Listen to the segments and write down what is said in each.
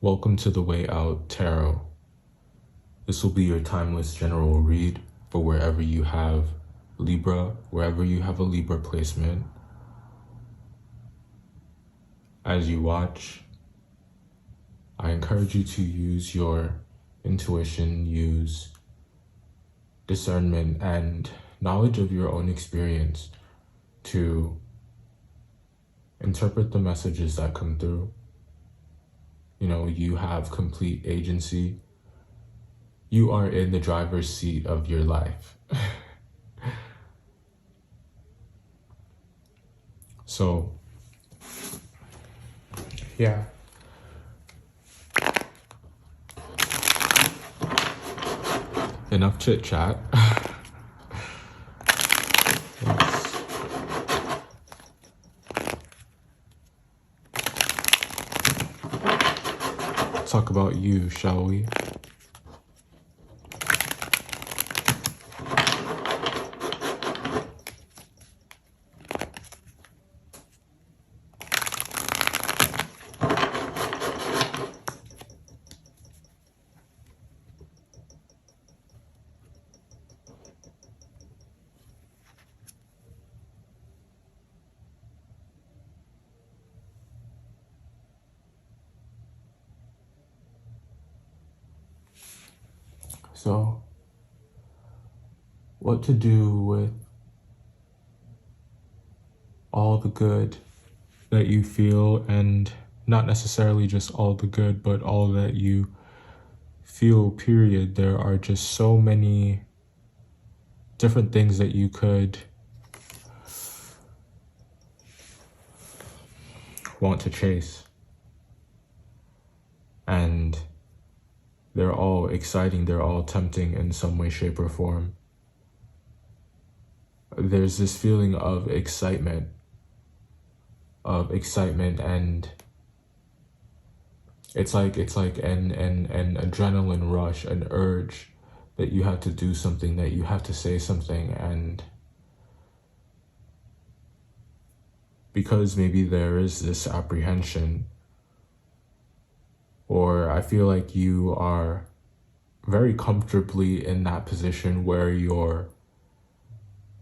Welcome to the Way Out Tarot. This will be your timeless general read for wherever you have Libra, wherever you have a Libra placement. As you watch, I encourage you to use your intuition, use discernment and knowledge of your own experience to interpret the messages that come through. You know, you have complete agency. You are in the driver's seat of your life. So, yeah. Enough chit chat. Let's talk about you, shall we? So, what to do with all the good that you feel, and not necessarily just all the good, but all that you feel, period. There are just so many different things that you could want to chase. And they're all exciting, they're all tempting in some way, shape, or form. There's this feeling of excitement, and it's like an adrenaline rush, an urge that you have to do something, that you have to say something, and because maybe there is this apprehension, or I feel like you are very comfortably in that position where you're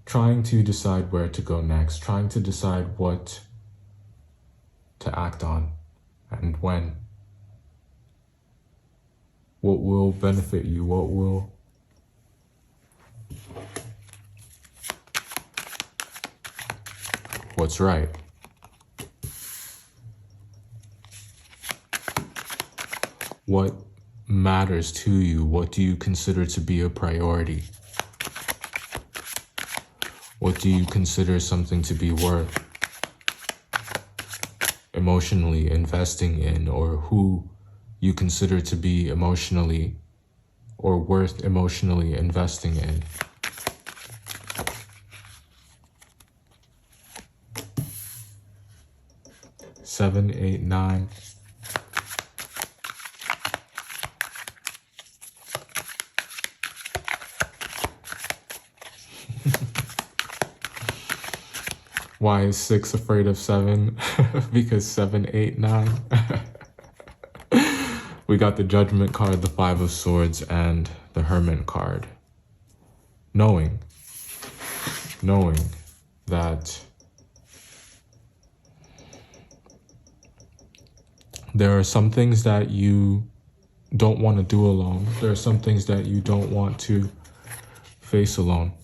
trying to decide where to go next, trying to decide what to act on and when. What will benefit you? What's right? What matters to you? What do you consider to be a priority? What do you consider something to be worth emotionally investing in, or who you consider to be emotionally or worth emotionally investing in? Seven, 8, 9. Why is 6 afraid of 7? Because 7, 8, 9. We got the Judgment card, the 5 of Swords, and the Hermit card. Knowing that there are some things that you don't want to do alone. There are some things that you don't want to face alone.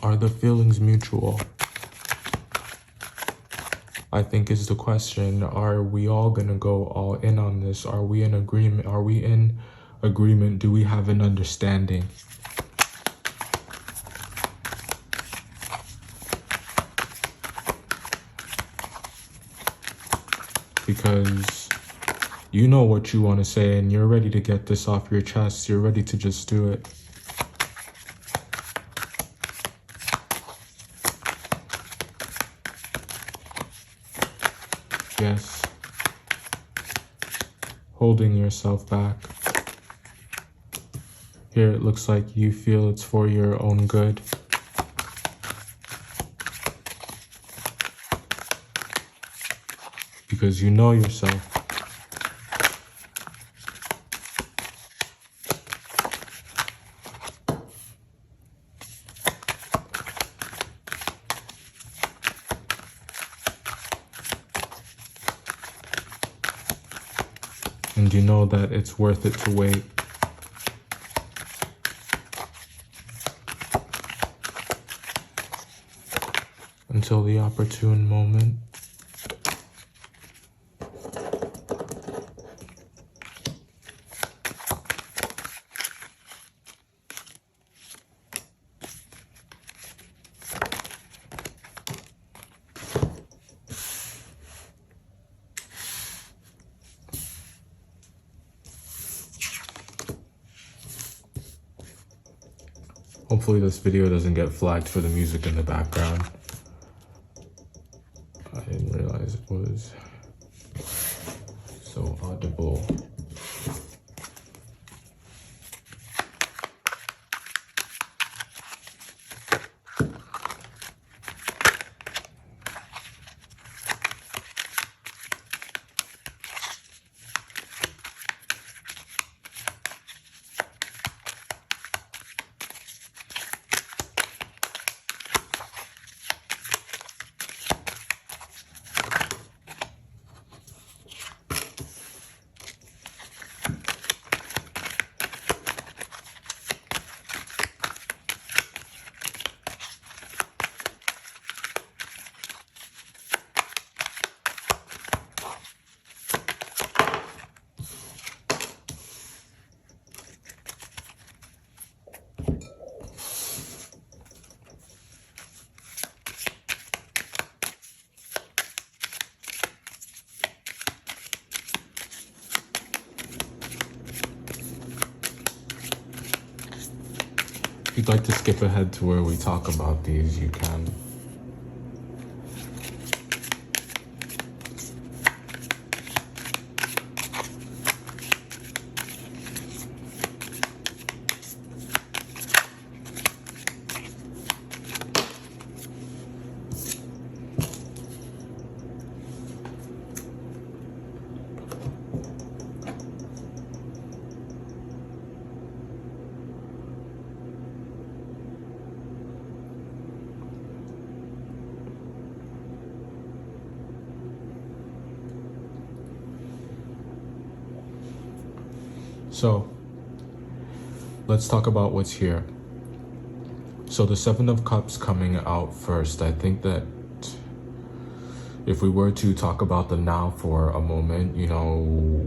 Are the feelings mutual? I think is the question. Are we all gonna go all in on this? Are we in agreement? Do we have an understanding? because you know what you want to say and you're ready to get this off your chest. You're ready to just do it. Yes. Holding yourself back. Here it looks like you feel it's for your own good. Because you know yourself. And you know that it's worth it to wait. Until the opportune moment. Hopefully this video doesn't get flagged for the music in the background. I didn't realize it was so audible. If you'd like to skip ahead to where we talk about these, you can. So, let's talk about what's here. So the Seven of Cups coming out first. I think that if we were to talk about the now for a moment, you know,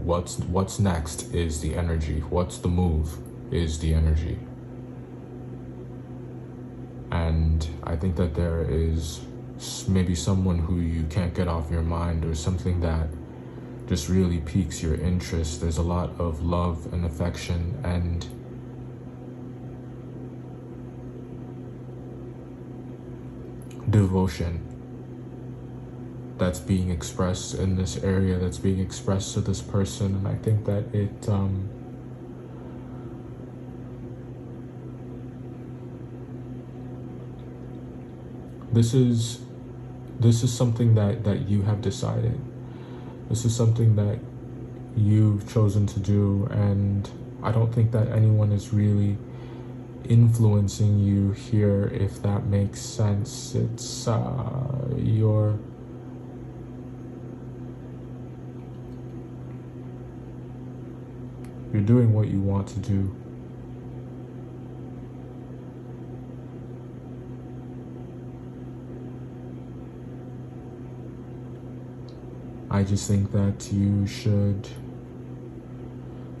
what's next is the energy. What's the move is the energy. And I think that there is maybe someone who you can't get off your mind, or something that just really piques your interest. There's a lot of love and affection and devotion that's being expressed in this area, that's being expressed to this person. And I think that this is something that you have decided. This is something that you've chosen to do, and I don't think that anyone is really influencing you here, if that makes sense. It's you're doing what you want to do. I just think that you should,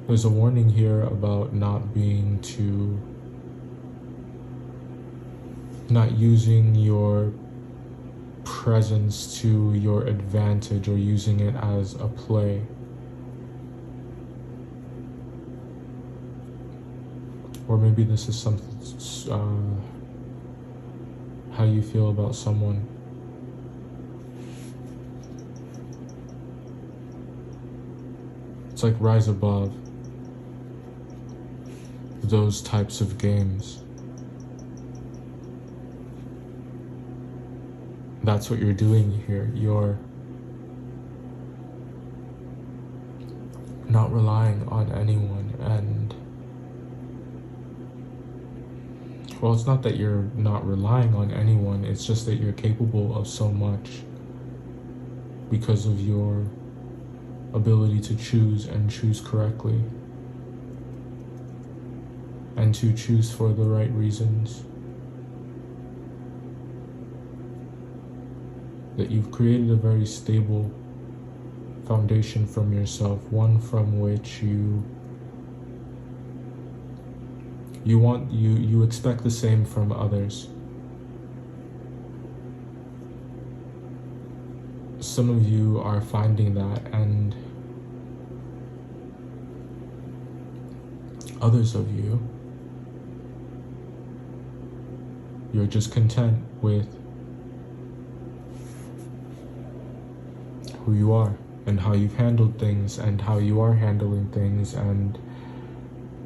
there's a warning here about not using your presence to your advantage or using it as a play. Or maybe this is something, how you feel about someone. It's like rise above those types of games. That's what you're doing here. You're not relying on anyone, and well, it's not that you're not relying on anyone, it's just that you're capable of so much because of your ability to choose and choose correctly, and to choose for the right reasons. That you've created a very stable foundation from yourself, one from which you expect the same from others. Some of you are finding that, and others of you, you're just content with who you are and how you've handled things and how you are handling things, and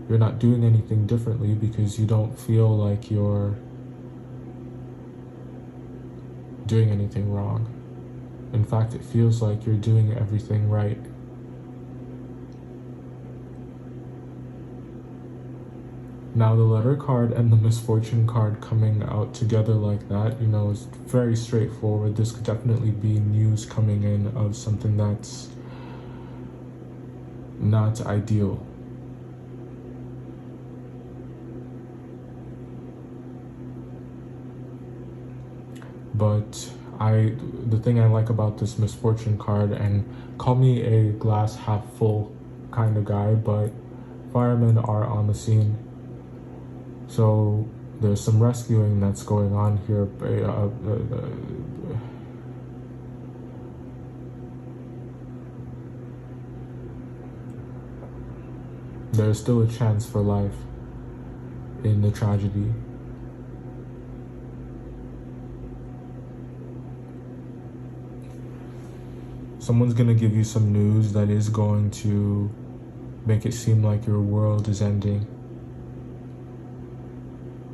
you're not doing anything differently because you don't feel like you're doing anything wrong. In fact, it feels like you're doing everything right. Now, the letter card and the misfortune card coming out together like that, is very straightforward. This could definitely be news coming in of something that's not ideal. But the thing I like about this misfortune card, and call me a glass half full kind of guy, but firemen are on the scene. So there's some rescuing that's going on here. There's still a chance for life in the tragedy. Someone's gonna give you some news that is going to make it seem like your world is ending.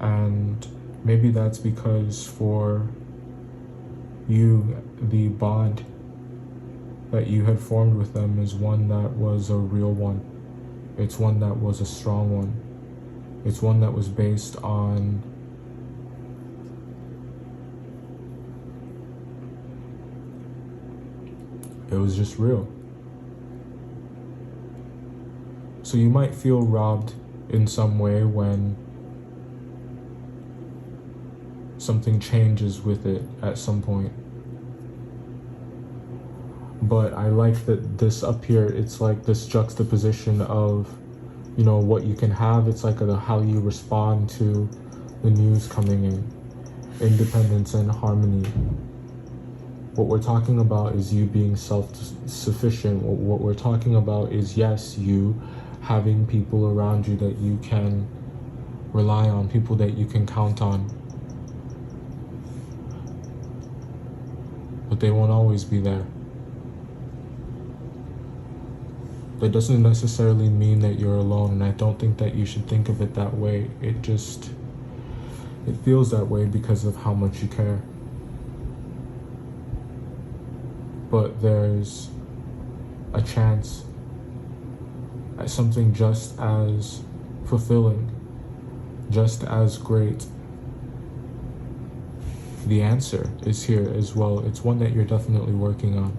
And maybe that's because for you, the bond that you had formed with them is one that was a real one. It's one that was a strong one. It's one that was based on it was just real. So you might feel robbed in some way when something changes with it at some point. But I like that this up here, it's like this juxtaposition of, what you can have. It's like how you respond to the news coming in. Independence and harmony. What we're talking about is you being self-sufficient. What we're talking about is, yes, you having people around you that you can rely on, people that you can count on. But they won't always be there. That doesn't necessarily mean that you're alone, and I don't think that you should think of it that way. It feels that way because of how much you care. But there's a chance at something just as fulfilling, just as great. The answer is here as well. It's one that you're definitely working on.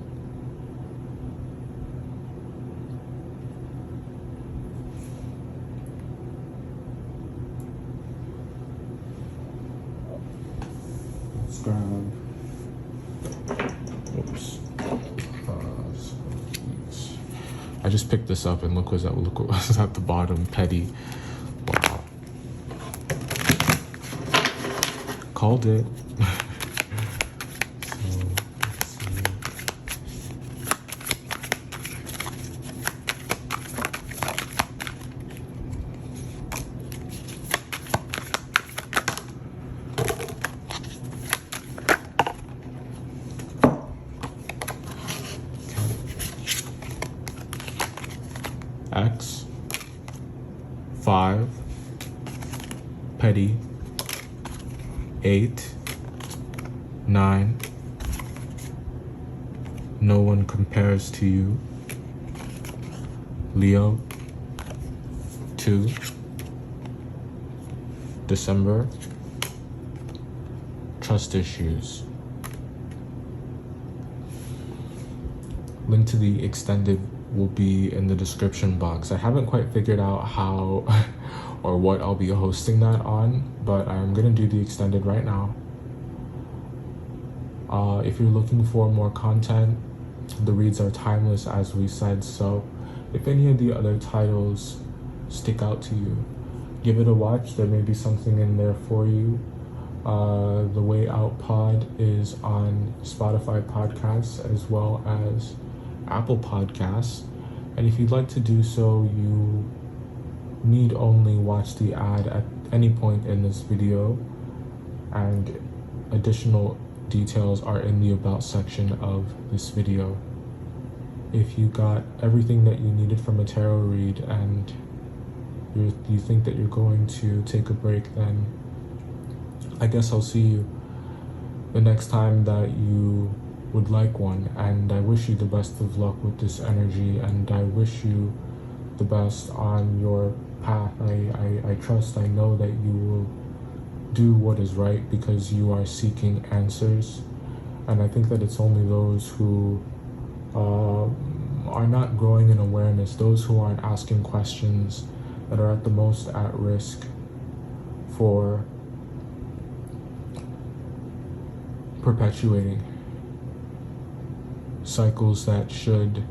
Let's grab. Oops. I just picked this up and look what was at the bottom. Petty. Wow. Called it. So complex. 5, petty. 8, 9, no one compares to you. Leo. 2, December, trust issues. Link to the extended will be in the description box. I haven't quite figured out how or what I'll be hosting that on, but I'm gonna do the extended right now. If you're looking for more content, the reads are timeless, as we said, so if any of the other titles stick out to you, give it a watch. There may be something in there for you. The Way Out Pod is on Spotify podcasts as well as Apple Podcasts, and if you'd like to do so, you need only watch the ad at any point in this video, and additional details are in the About section of this video. If you got everything that you needed from a tarot read and you think that you're going to take a break, then I guess I'll see you the next time that you would like one. And I wish you the best of luck with this energy, and I wish you the best on your path. I trust, I know that you will do what is right because you are seeking answers. And I think that it's only those who are not growing in awareness, those who aren't asking questions, that are at the most at risk for perpetuating cycles that should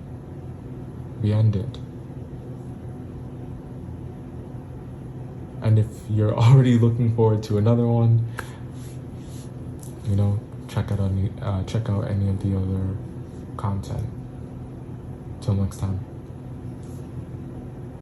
be ended. And if you're already looking forward to another one, check out any of the other content. Till next time.